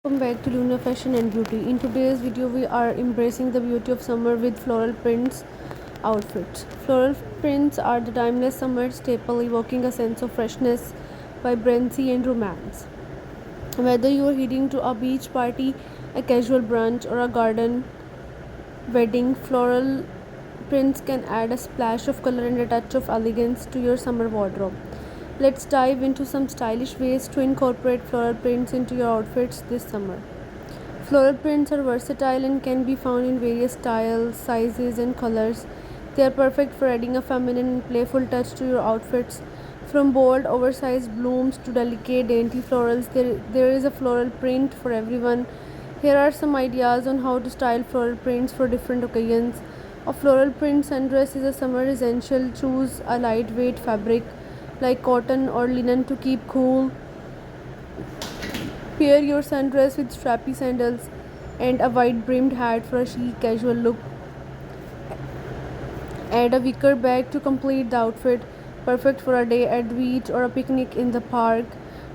Welcome back to Luna Fashion and Beauty. In today's video, we are embracing the beauty of summer with floral prints outfits. Floral prints are the timeless summer staple, evoking a sense of freshness, vibrancy, and romance. Whether you are heading to a beach party, a casual brunch, or a garden wedding, floral prints can add a splash of color and a touch of elegance to your summer wardrobe. Let's dive into some stylish ways to incorporate floral prints into your outfits this summer. Floral prints are versatile and can be found in various styles, sizes, and colors. They are perfect for adding a feminine and playful touch to your outfits. From bold, oversized blooms to delicate, dainty florals, there is a floral print for everyone. Here are some ideas on how to style floral prints for different occasions. A floral print sundress is a summer essential. Choose a lightweight fabric like cotton or linen to keep cool. Pair your sundress with strappy sandals and a wide brimmed hat for a chic casual look. Add a wicker bag to complete the outfit, perfect for a day at the beach or a picnic in the park.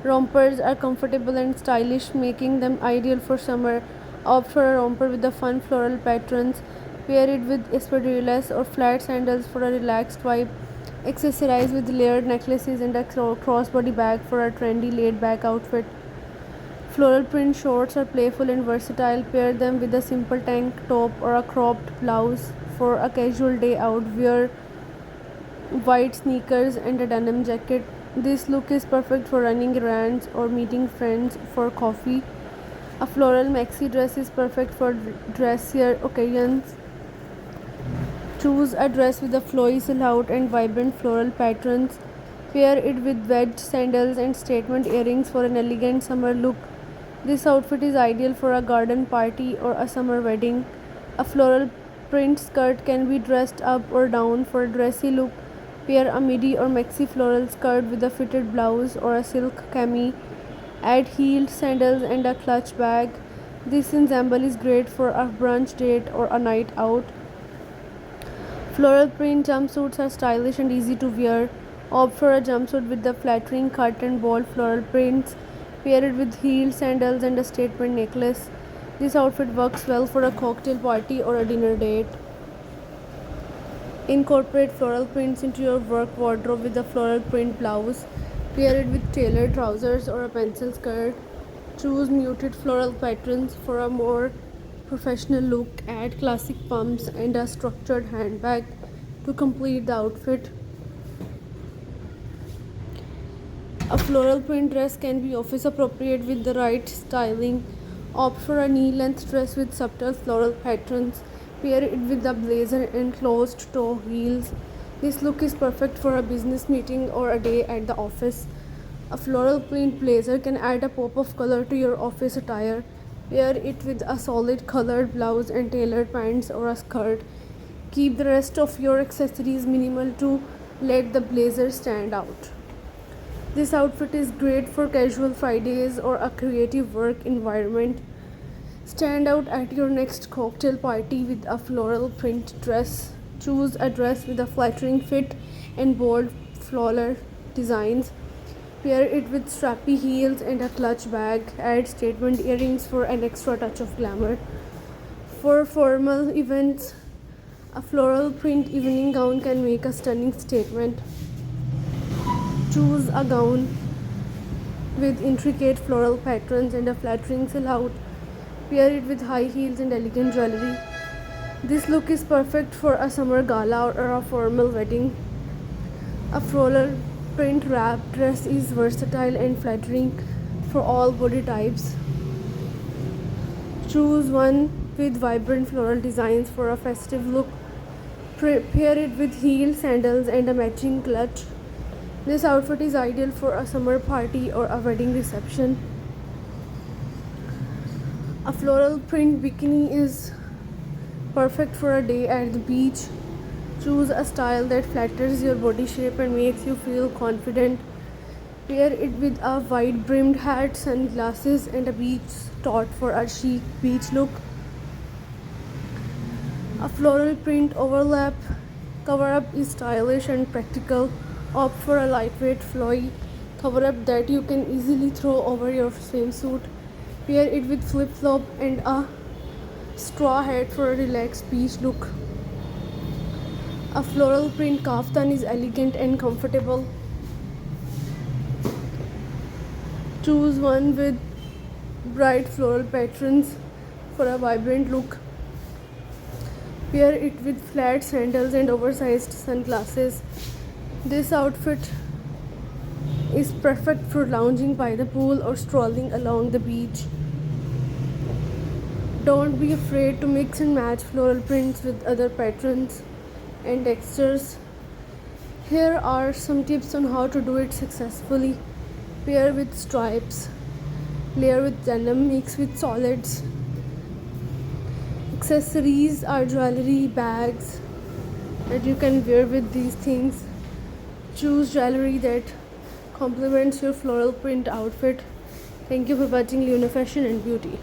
Rompers are comfortable and stylish, making them ideal for summer. Opt for a romper with the fun floral patterns. Pair it with espadrilles or flat sandals for a relaxed vibe. Accessorize with layered necklaces and a crossbody bag for a trendy laid back outfit. Floral print shorts are playful and versatile. Pair them with a simple tank top or a cropped blouse for a casual day out. Wear white sneakers and a denim jacket. This look is perfect for running errands or meeting friends for coffee. A floral maxi dress is perfect for dressier occasions. Choose a dress with a flowy silhouette and vibrant floral patterns. Pair it with wedge sandals and statement earrings for an elegant summer look. This outfit is ideal for a garden party or a summer wedding. A floral print skirt can be dressed up or down for a dressy look. Pair a midi or maxi floral skirt with a fitted blouse or a silk cami. Add heeled sandals and a clutch bag. This ensemble is great for a brunch date or a night out. Floral print jumpsuits are stylish and easy to wear. Opt for a jumpsuit with the flattering cut and bold floral prints. Pair it with heeled sandals and a statement necklace. This outfit works well for a cocktail party or a dinner date. Incorporate floral prints into your work wardrobe with a floral print blouse. Pair it with tailored trousers or a pencil skirt. Choose muted floral patterns for a more professional look. Add classic pumps and a structured handbag to complete the outfit. A floral print dress can be office appropriate with the right styling. Opt for a knee length dress with subtle floral patterns. Pair it with a blazer and closed toe heels. This look is perfect for a business meeting or a day at the office. A floral print blazer can add a pop of color to your office attire. Pair it with a solid colored blouse and tailored pants or a skirt. Keep the rest of your accessories minimal to let the blazer stand out. This outfit is great for casual Fridays or a creative work environment. Stand out at your next cocktail party with a floral print dress. Choose a dress with a flattering fit and bold floral designs. Pair it with strappy heels and a clutch bag. Add statement earrings for an extra touch of glamour. For formal events, a floral print evening gown can make a stunning statement. Choose a gown with intricate floral patterns and a flattering silhouette. Pair it with high heels and elegant jewelry. This look is perfect for a summer gala or a formal wedding. A floral print wrap dress is versatile and flattering for all body types. Choose one with vibrant floral designs for a festive look. Pair it with heel sandals and a matching clutch. This outfit is ideal for a summer party or a wedding reception. A floral print bikini is perfect for a day at the beach. Choose a style that flatters your body shape and makes you feel confident. Pair it with a wide brimmed hat, sunglasses, and a beach top for a chic beach look. A floral print overlap cover up is stylish and practical. Opt for a lightweight flowy cover up that you can easily throw over your swimsuit. Pair it with flip flop and a straw hat for a relaxed beach look. A floral print kaftan is elegant and comfortable. Choose one with bright floral patterns for a vibrant look. Pair it with flat sandals and oversized sunglasses. This outfit is perfect for lounging by the pool or strolling along the beach. Don't be afraid to mix and match floral prints with other patterns and textures. Here are some tips on how to do it successfully. Pair with stripes, layer with denim, mix with solids. Accessories are jewelry, bags that you can wear with these things. Choose jewelry that complements your floral print outfit. Thank you for watching Luna Fashion and Beauty.